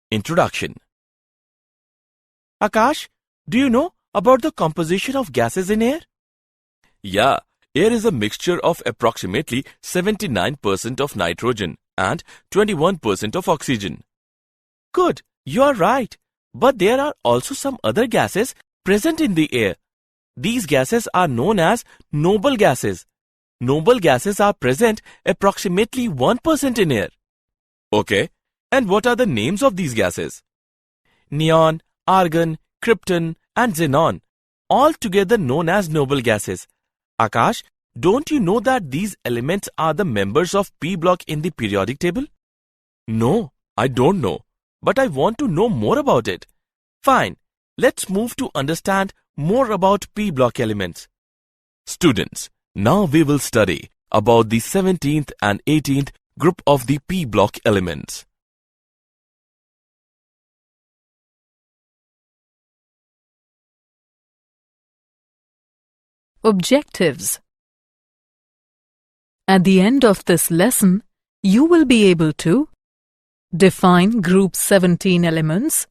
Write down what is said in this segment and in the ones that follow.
Introduction. Akash, do you know about the composition of gases in air? Yeah, air is a mixture of approximately 79% of nitrogen and 21% of oxygen. Good, you are right. But there are also some other gases present in the air. These gases are known as noble gases. Noble gases are present approximately 1% in air. Okay, and what are the names of these gases? Neon, argon, krypton, and xenon, all together known as noble gases. Akash, don't you know that these elements are the members of P block in the periodic table? No, I don't know, but I want to know more about it. Fine, let's move to understand more about P block elements. Students, now we will study about the 17th and 18th group of the P block elements. Objectives. At the end of this lesson, you will be able to define group 17 elements,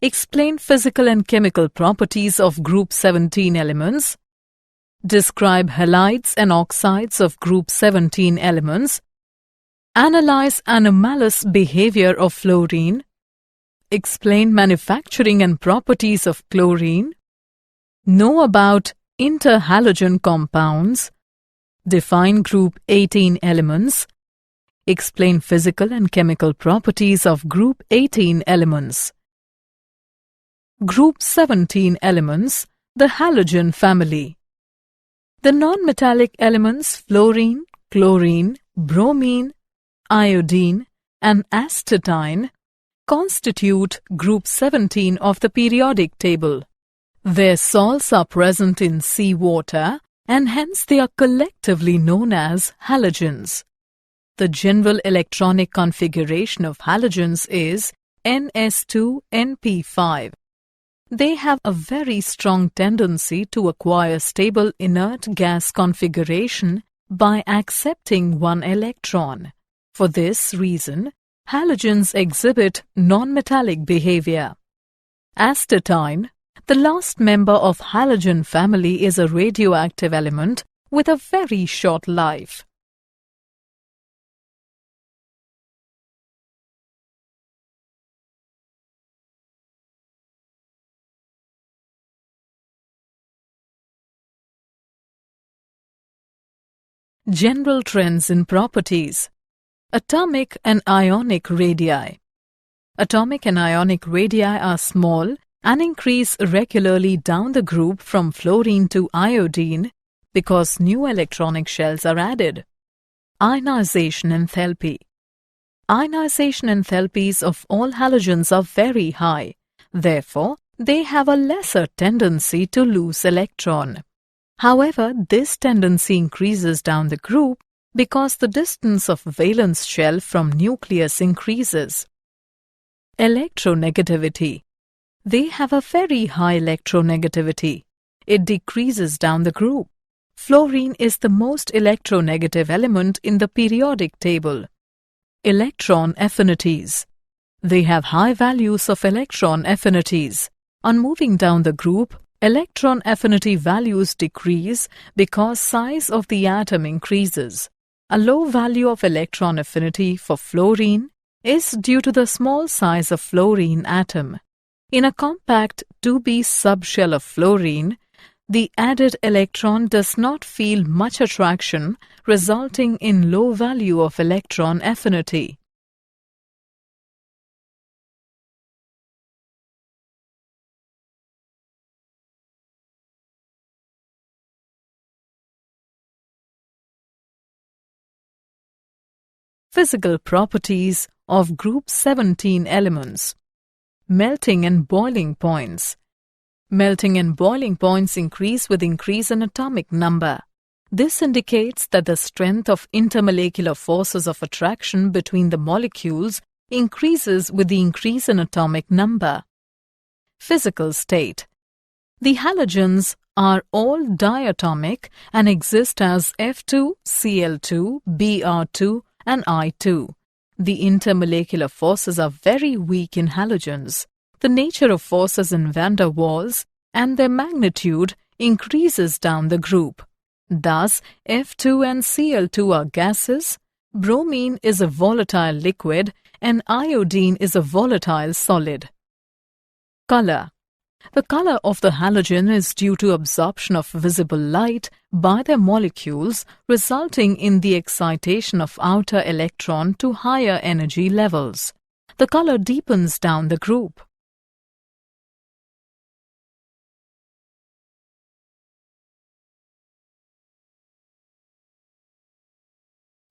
explain physical and chemical properties of group 17 elements, describe halides and oxides of group 17 elements, analyze anomalous behavior of fluorine, explain manufacturing and properties of chlorine, know about interhalogen compounds, define group 18 elements, explain physical and chemical properties of group 18 elements. Group 17 elements, the halogen family. The non-metallic elements fluorine, chlorine, bromine, iodine, and astatine constitute group 17 of the periodic table. Their salts are present in seawater and hence they are collectively known as halogens. The general electronic configuration of halogens is Ns2np5. They have a very strong tendency to acquire stable inert gas configuration by accepting one electron. For this reason, halogens exhibit non-metallic behavior. Astatine, the last member of halogen family, is a radioactive element with a very short life. General trends in properties. Atomic and ionic radii. Atomic and ionic radii are small and increase regularly down the group from fluorine to iodine because new electronic shells are added. Ionization enthalpy. Ionization enthalpies of all halogens are very high. Therefore, they have a lesser tendency to lose electron. However, this tendency increases down the group because the distance of valence shell from nucleus increases. Electronegativity. They have a very high electronegativity. It decreases down the group. Fluorine is the most electronegative element in the periodic table. Electron affinities. They have high values of electron affinities. On moving down the group, electron affinity values decrease because size of the atom increases. A low value of electron affinity for fluorine is due to the small size of fluorine atom. In a compact 2b subshell of fluorine, the added electron does not feel much attraction, resulting in low value of electron affinity. Physical properties of group 17 elements. Melting and boiling points. Melting and boiling points increase with increase in atomic number. This indicates that the strength of intermolecular forces of attraction between the molecules increases with the increase in atomic number. Physical state. The halogens are all diatomic and exist as F2, Cl2, Br2, and I2. The intermolecular forces are very weak in halogens. The nature of forces in van der Waals and their magnitude increases down the group. Thus, F2 and Cl2 are gases, bromine is a volatile liquid, and iodine is a volatile solid. Color. The color of the halogen is due to absorption of visible light by their molecules, resulting in the excitation of outer electron to higher energy levels. The color deepens down the group.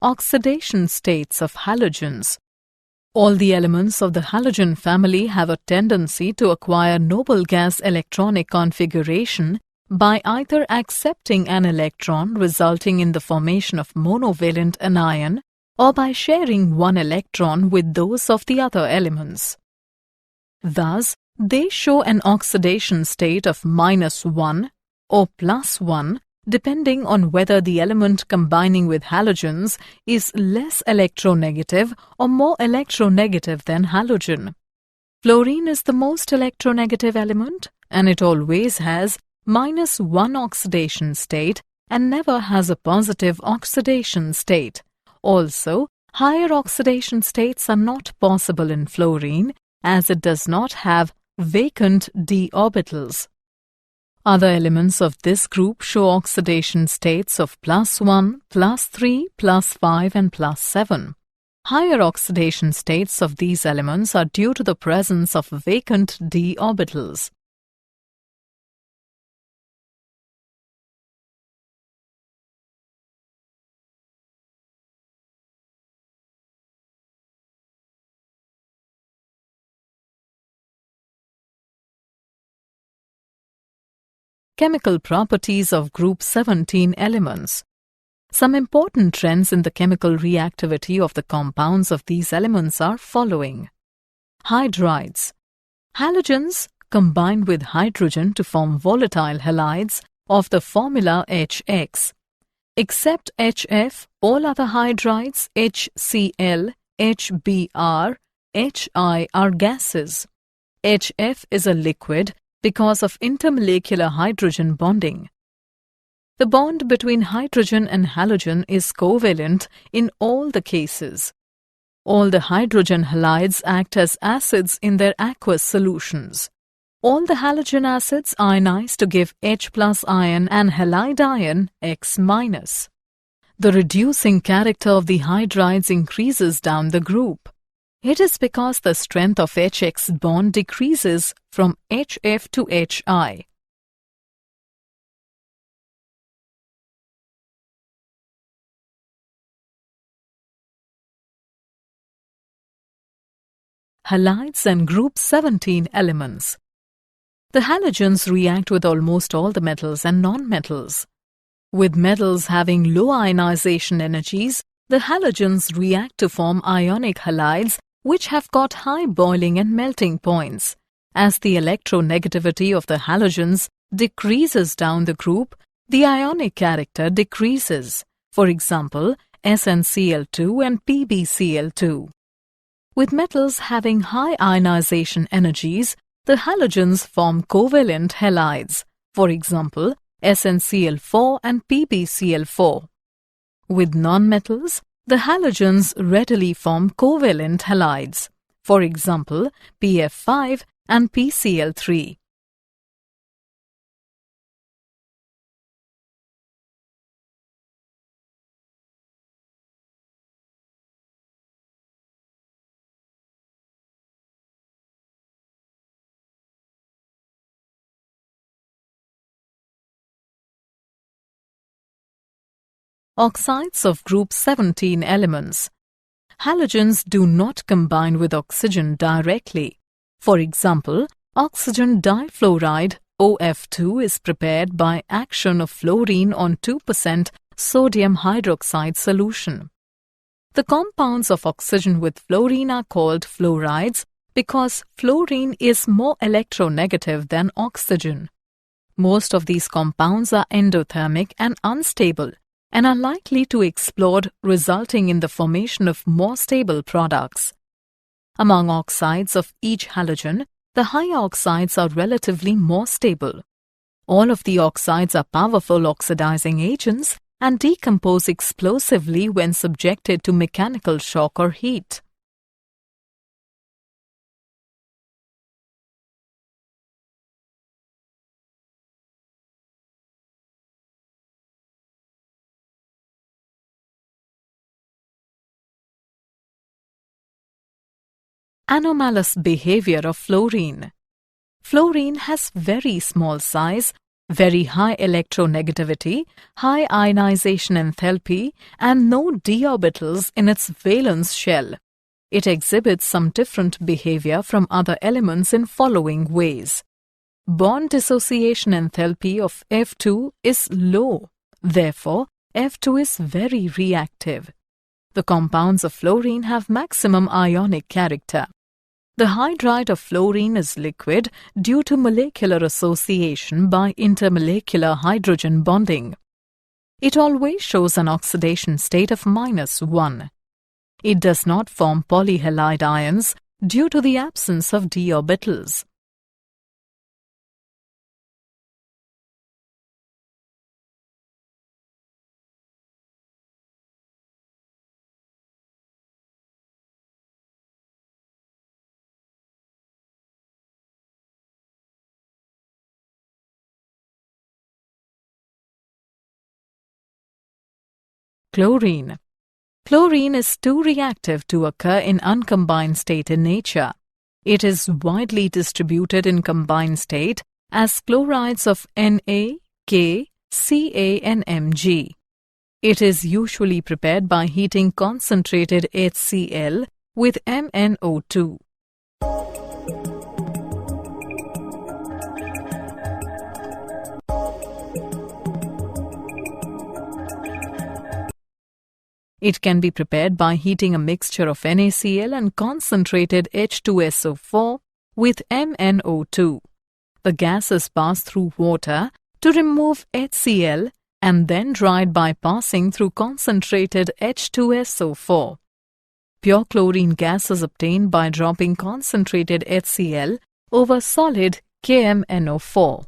Oxidation states of halogens. All the elements of the halogen family have a tendency to acquire noble gas electronic configuration by either accepting an electron resulting in the formation of monovalent anion or by sharing one electron with those of the other elements. Thus, they show an oxidation state of -1 or +1 depending on whether the element combining with halogens is less electronegative or more electronegative than halogen. Fluorine is the most electronegative element, and it always has -1 oxidation state and never has a positive oxidation state. Also, higher oxidation states are not possible in fluorine as it does not have vacant d orbitals. Other elements of this group show oxidation states of +1, +3, +5 and +7. Higher oxidation states of these elements are due to the presence of vacant d orbitals. Chemical properties of group 17 elements. Some important trends in the chemical reactivity of the compounds of these elements are following. Hydrides. Halogens combine with hydrogen to form volatile halides of the formula HX. Except HF, all other hydrides HCl, HBr, HI are gases. HF is a liquid because of intermolecular hydrogen bonding. The bond between hydrogen and halogen is covalent in all the cases. All the hydrogen halides act as acids in their aqueous solutions. All the halogen acids ionize to give H+ ion and halide ion X-. The reducing character of the hydrides increases down the group. It is because the strength of HX bond decreases from HF to HI. Halides and group 17 elements. The halogens react with almost all the metals and non-metals. With metals having low ionization energies, the halogens react to form ionic halides which have got high boiling and melting points. As the electronegativity of the halogens decreases down the group, the ionic character decreases. For example, SnCl2 and PbCl2. With metals having high ionization energies, the halogens form covalent halides. For example, SnCl4 and PbCl4. With nonmetals, the halogens readily form covalent halides, for example, PF5 and PCl3. Oxides of group 17 elements. Halogens do not combine with oxygen directly. For example, oxygen difluoride OF2 is prepared by action of fluorine on 2% sodium hydroxide solution. The compounds of oxygen with fluorine are called fluorides because fluorine is more electronegative than oxygen. Most of these compounds are endothermic and unstable, and are likely to explode, resulting in the formation of more stable products. Among oxides of each halogen, the high oxides are relatively more stable. All of the oxides are powerful oxidizing agents and decompose explosively when subjected to mechanical shock or heat. Anomalous behavior of fluorine. Fluorine has very small size, very high electronegativity, high ionization enthalpy, and no d orbitals in its valence shell. It exhibits some different behavior from other elements in following ways. Bond dissociation enthalpy of F2 is low. Therefore, F2 is very reactive. The compounds of fluorine have maximum ionic character. The hydride of fluorine is liquid due to molecular association by intermolecular hydrogen bonding. It always shows an oxidation state of -1. It does not form polyhalide ions due to the absence of d orbitals. Chlorine. Chlorine is too reactive to occur in uncombined state in nature. It is widely distributed in combined state as chlorides of Na, K, Ca and Mg. It is usually prepared by heating concentrated HCl with MnO2. It can be prepared by heating a mixture of NaCl and concentrated H2SO4 with MnO2. The gas is passed through water to remove HCl and then dried by passing through concentrated H2SO4. Pure chlorine gas is obtained by dropping concentrated HCl over solid KMnO4.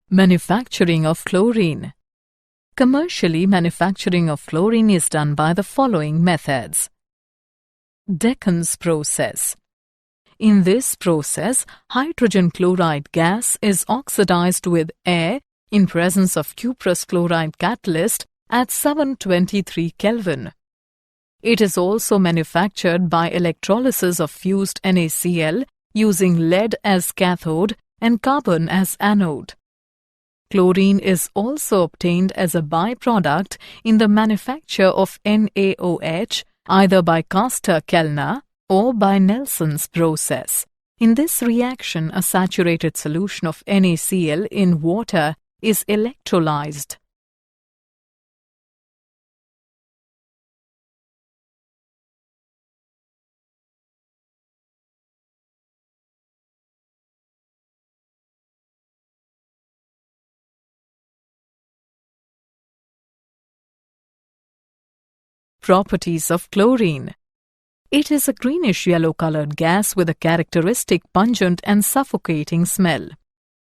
Manufacturing of chlorine. Commercially, manufacturing of chlorine is done by the following methods. Decans process. In this process, hydrogen chloride gas is oxidized with air in presence of cuprous chloride catalyst at 723 Kelvin. It is also manufactured by electrolysis of fused NaCl using lead as cathode and carbon as anode. Chlorine is also obtained as a byproduct in the manufacture of NaOH either by Caster-Kellner or by Nelson's process. In this reaction, a saturated solution of NaCl in water is electrolyzed. Properties of chlorine. It is a greenish-yellow colored gas with a characteristic pungent and suffocating smell.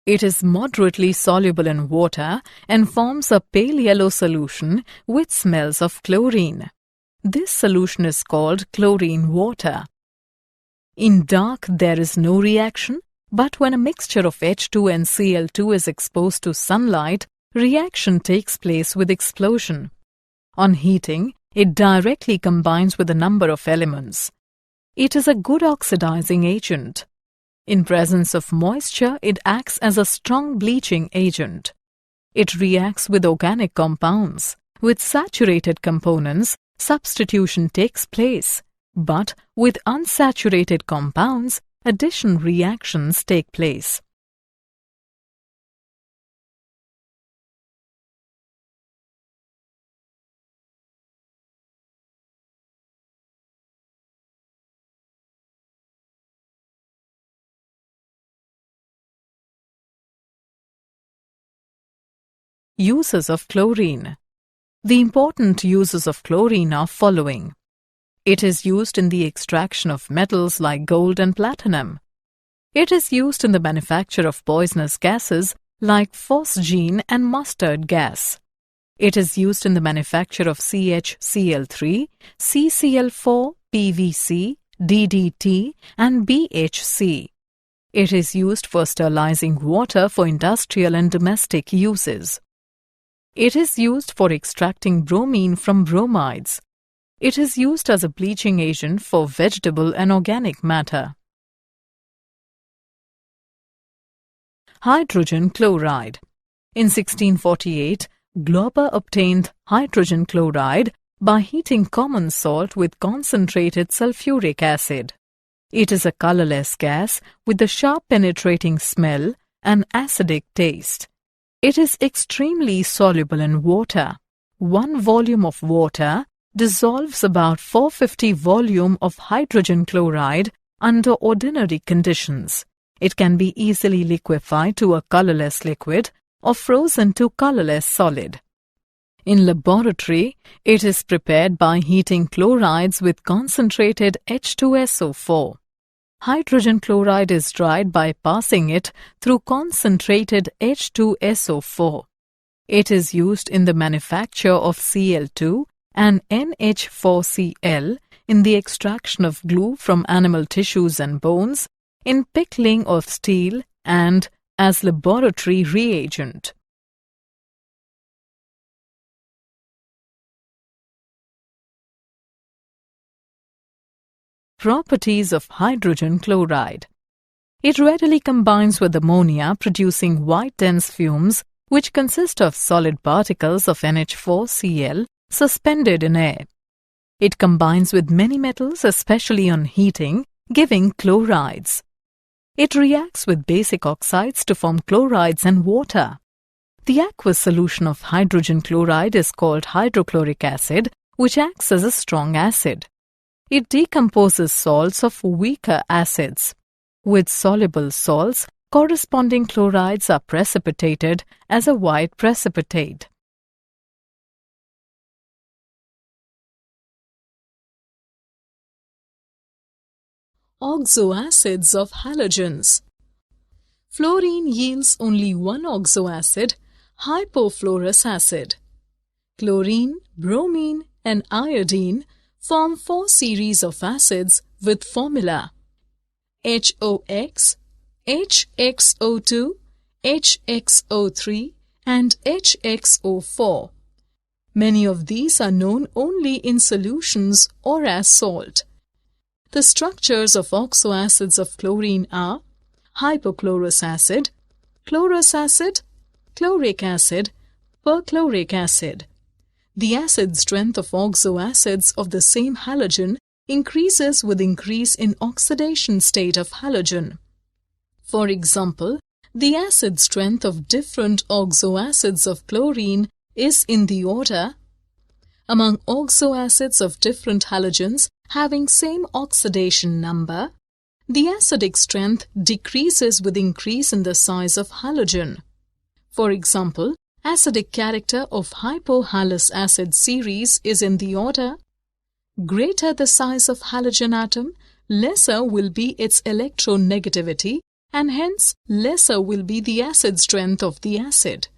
It is moderately soluble in water and forms a pale yellow solution which smells of chlorine. This solution is called chlorine water. In dark, there is no reaction, but when a mixture of H2 and Cl2 is exposed to sunlight, reaction takes place with explosion. On heating, it directly combines with a number of elements. It is a good oxidizing agent. In presence of moisture, it acts as a strong bleaching agent. It reacts with organic compounds. With saturated components, substitution takes place. But with unsaturated compounds, addition reactions take place. Uses of chlorine. The important uses of chlorine are following. It is used in the extraction of metals like gold and platinum. It is used in the manufacture of poisonous gases like phosgene and mustard gas. It is used in the manufacture of CHCl3, CCl4, PVC, DDT, and BHC. It is used for sterilizing water for industrial and domestic uses. It is used for extracting bromine from bromides. It is used as a bleaching agent for vegetable and organic matter. Hydrogen chloride. In 1648, Glauber obtained hydrogen chloride by heating common salt with concentrated sulfuric acid. It is a colorless gas with a sharp penetrating smell and acidic taste. It is extremely soluble in water. 1 volume of water dissolves about 450 volume of hydrogen chloride under ordinary conditions. It can be easily liquefied to a colorless liquid or frozen to colorless solid. In laboratory, it is prepared by heating chlorides with concentrated H2SO4. Hydrogen chloride is dried by passing it through concentrated H2SO4. It is used in the manufacture of Cl2 and NH4Cl, in the extraction of glue from animal tissues and bones, in pickling of steel, and as laboratory reagent. Properties of hydrogen chloride. It readily combines with ammonia, producing white dense fumes which consist of solid particles of NH4Cl suspended in air. It combines with many metals, especially on heating, giving chlorides. It reacts with basic oxides to form chlorides and water. The aqueous solution of hydrogen chloride is called hydrochloric acid, which acts as a strong acid. It decomposes salts of weaker acids. With soluble salts, corresponding chlorides are precipitated as a white precipitate. Oxoacids of halogens. Fluorine yields only one oxoacid, hypofluorous acid. Chlorine, bromine, and iodine form 4 series of acids with formula HOX, HXO2, HXO3, and HXO4. Many of these are known only in solutions or as salt. The structures of oxoacids of chlorine are hypochlorous acid, chlorous acid, chloric acid, perchloric acid. The acid strength of oxoacids of the same halogen increases with increase in oxidation state of halogen. For example, the acid strength of different oxoacids of chlorine is in the order. Among oxoacids of different halogens having same oxidation number, the acidic strength decreases with increase in the size of halogen. For example, acidic character of hypohalous acid series is in the order: greater the size of halogen atom, lesser will be its electronegativity, and hence lesser will be the acid strength of the acid.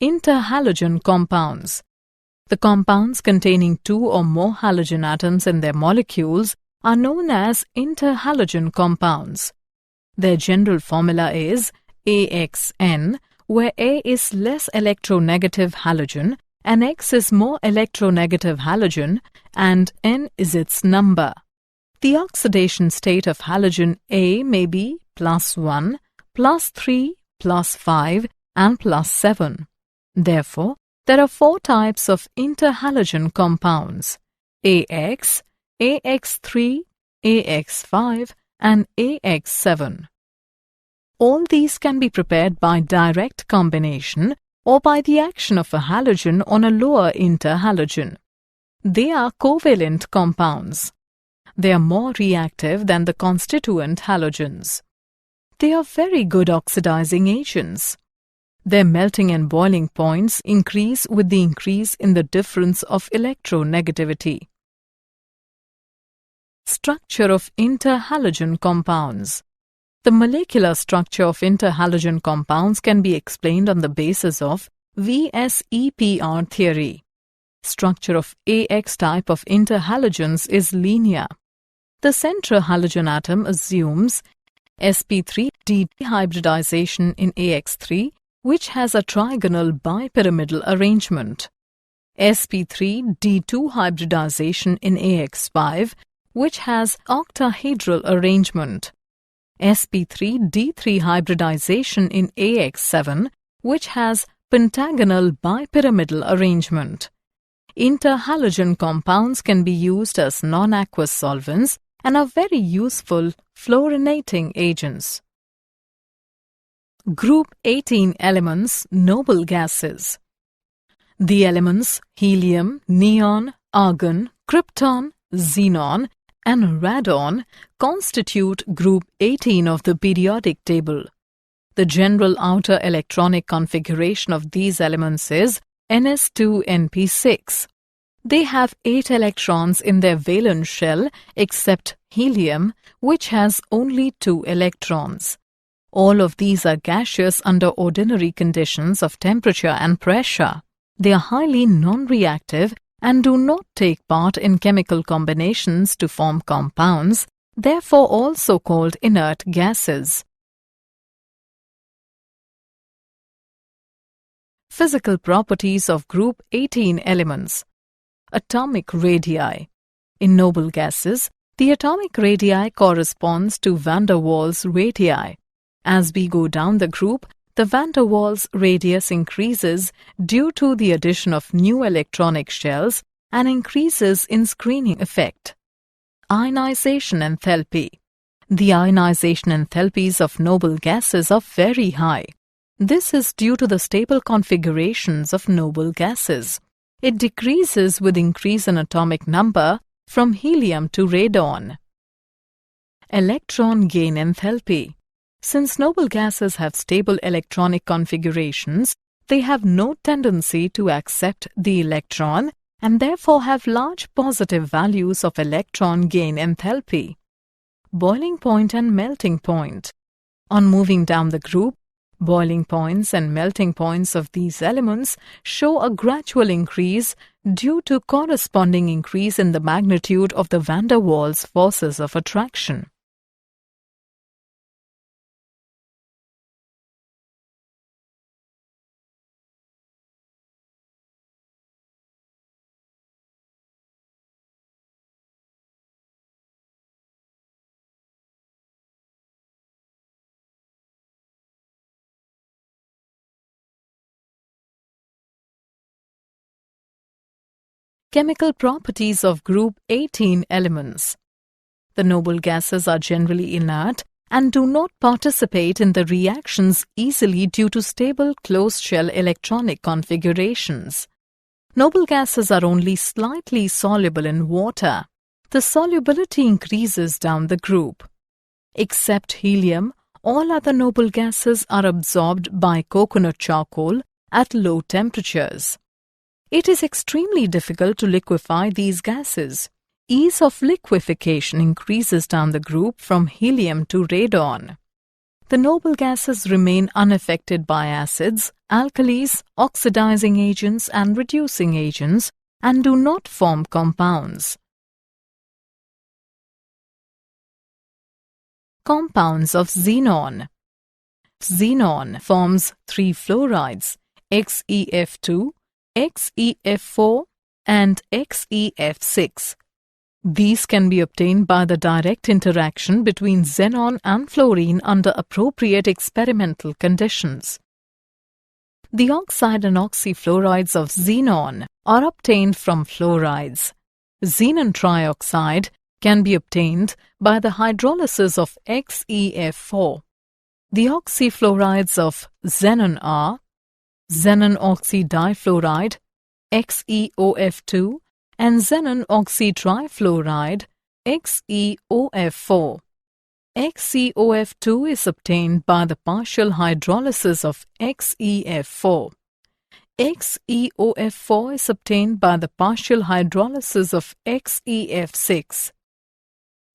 Interhalogen compounds. The compounds containing 2 or more halogen atoms in their molecules are known as interhalogen compounds. Their general formula is AXN, where A is less electronegative halogen and X is more electronegative halogen, and N is its number. The oxidation state of halogen A may be +1, +3, +5, and +7. Therefore, there are 4 types of interhalogen compounds: AX, AX3, AX5, and AX7. All these can be prepared by direct combination or by the action of a halogen on a lower interhalogen. They are covalent compounds. They are more reactive than the constituent halogens. They are very good oxidizing agents. Their melting and boiling points increase with the increase in the difference of electronegativity. Structure of interhalogen compounds. The molecular structure of interhalogen compounds can be explained on the basis of VSEPR theory. Structure of AX type of interhalogens is linear. The central halogen atom assumes sp3 dehybridization in AX3, which has a trigonal bipyramidal arrangement. sp3 d2 hybridization in AX5, which has octahedral arrangement. sp3 d3 hybridization in AX7, which has pentagonal bipyramidal arrangement. Interhalogen compounds can be used as non-aqueous solvents and are very useful fluorinating agents. Group 18 elements, noble gases. The elements helium, neon, argon, krypton, xenon, and radon constitute Group 18 of the periodic table. The general outer electronic configuration of these elements is Ns2np6. They have 8 electrons in their valence shell except helium, which has only 2 electrons. All of these are gaseous under ordinary conditions of temperature and pressure. They are highly non-reactive and do not take part in chemical combinations to form compounds, therefore also called inert gases. Physical properties of Group 18 elements. Atomic radii. In noble gases, the atomic radii corresponds to van der Waals radii. As we go down the group, the van der Waals radius increases due to the addition of new electronic shells and increases in screening effect. Ionization enthalpy. The ionization enthalpies of noble gases are very high. This is due to the stable configurations of noble gases. It decreases with increase in atomic number from helium to radon. Electron gain enthalpy. Since noble gases have stable electronic configurations, they have no tendency to accept the electron and therefore have large positive values of electron gain enthalpy. Boiling point and melting point. On moving down the group, boiling points and melting points of these elements show a gradual increase due to corresponding increase in the magnitude of the van der Waals forces of attraction. Chemical properties of Group 18 elements. The noble gases are generally inert and do not participate in the reactions easily due to stable closed-shell electronic configurations. Noble gases are only slightly soluble in water. The solubility increases down the group. Except helium, all other noble gases are absorbed by coconut charcoal at low temperatures. It is extremely difficult to liquefy these gases. Ease of liquefaction increases down the group from helium to radon. The noble gases remain unaffected by acids, alkalis, oxidizing agents and reducing agents and do not form compounds. Compounds of xenon. Xenon forms 3 fluorides, XeF2, XeF4 and XeF6. These can be obtained by the direct interaction between xenon and fluorine under appropriate experimental conditions. The oxide and oxyfluorides of xenon are obtained from fluorides. Xenon trioxide can be obtained by the hydrolysis of XeF4. The oxyfluorides of xenon are xenon oxydifluoride, XeOF2, and xenon oxytrifluoride, XeOF4. XeOF2 is obtained by the partial hydrolysis of XeF4. XeOF4 is obtained by the partial hydrolysis of XeF6.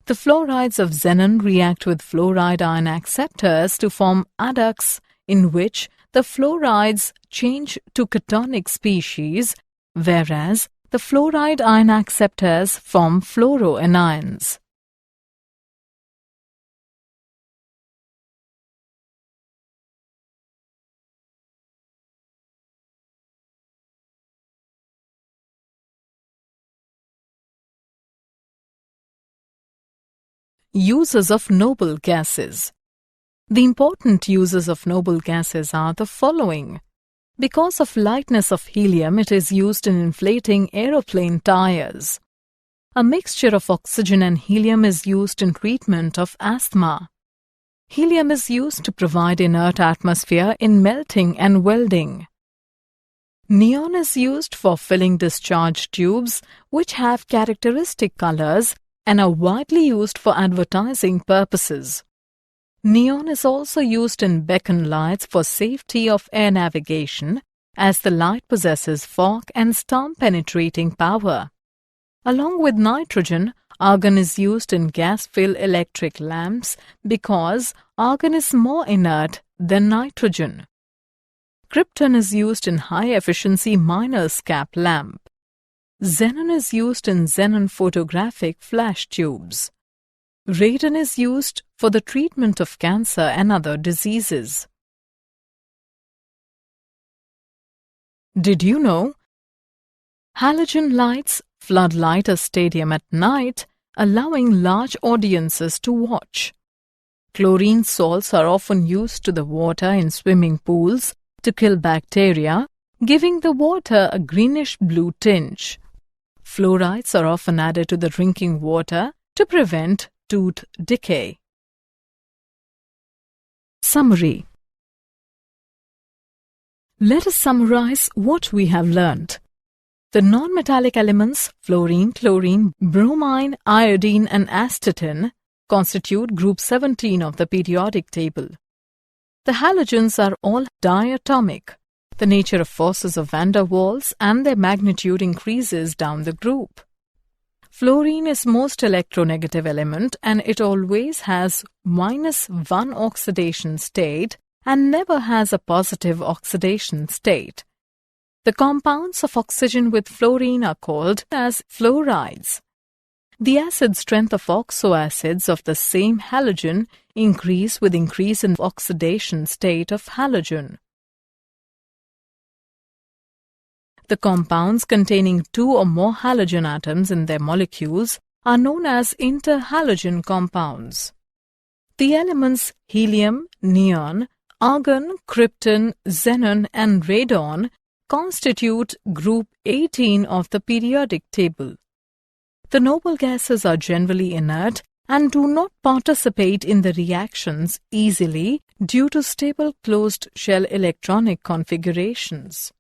The fluorides of xenon react with fluoride ion acceptors to form adducts in which the fluorides change to cationic species, whereas the fluoride ion acceptors form fluoroanions. Uses of noble gases. The important uses of noble gases are the following. Because of lightness of helium, it is used in inflating aeroplane tires. A mixture of oxygen and helium is used in treatment of asthma. Helium is used to provide inert atmosphere in melting and welding. Neon is used for filling discharge tubes, which have characteristic colors and are widely used for advertising purposes. Neon is also used in beacon lights for safety of air navigation, as the light possesses fog and storm-penetrating power. Along with nitrogen, argon is used in gas-filled electric lamps because argon is more inert than nitrogen. Krypton is used in high-efficiency miner's cap lamp. Xenon is used in xenon photographic flash tubes. Radon is used for the treatment of cancer and other diseases. Did you know? Halogen lights floodlight a stadium at night, allowing large audiences to watch. Chlorine salts are often used to the water in swimming pools to kill bacteria, giving the water a greenish-blue tinge. Fluorides are often added to the drinking water to prevent tooth decay. Summary. Let us summarize what we have learnt. The non-metallic elements fluorine, chlorine, bromine, iodine and astatine constitute group 17 of the periodic table. The halogens are all diatomic. The nature of forces of van der Waals and their magnitude increases down the group. Fluorine is most electronegative element and it always has -1 oxidation state and never has a positive oxidation state. The compounds of oxygen with fluorine are called as fluorides. The acid strength of oxoacids of the same halogen increase with increase in oxidation state of halogen. The compounds containing 2 or more halogen atoms in their molecules are known as interhalogen compounds. The elements helium, neon, argon, krypton, xenon and radon constitute group 18 of the periodic table. The noble gases are generally inert and do not participate in the reactions easily due to stable closed shell electronic configurations.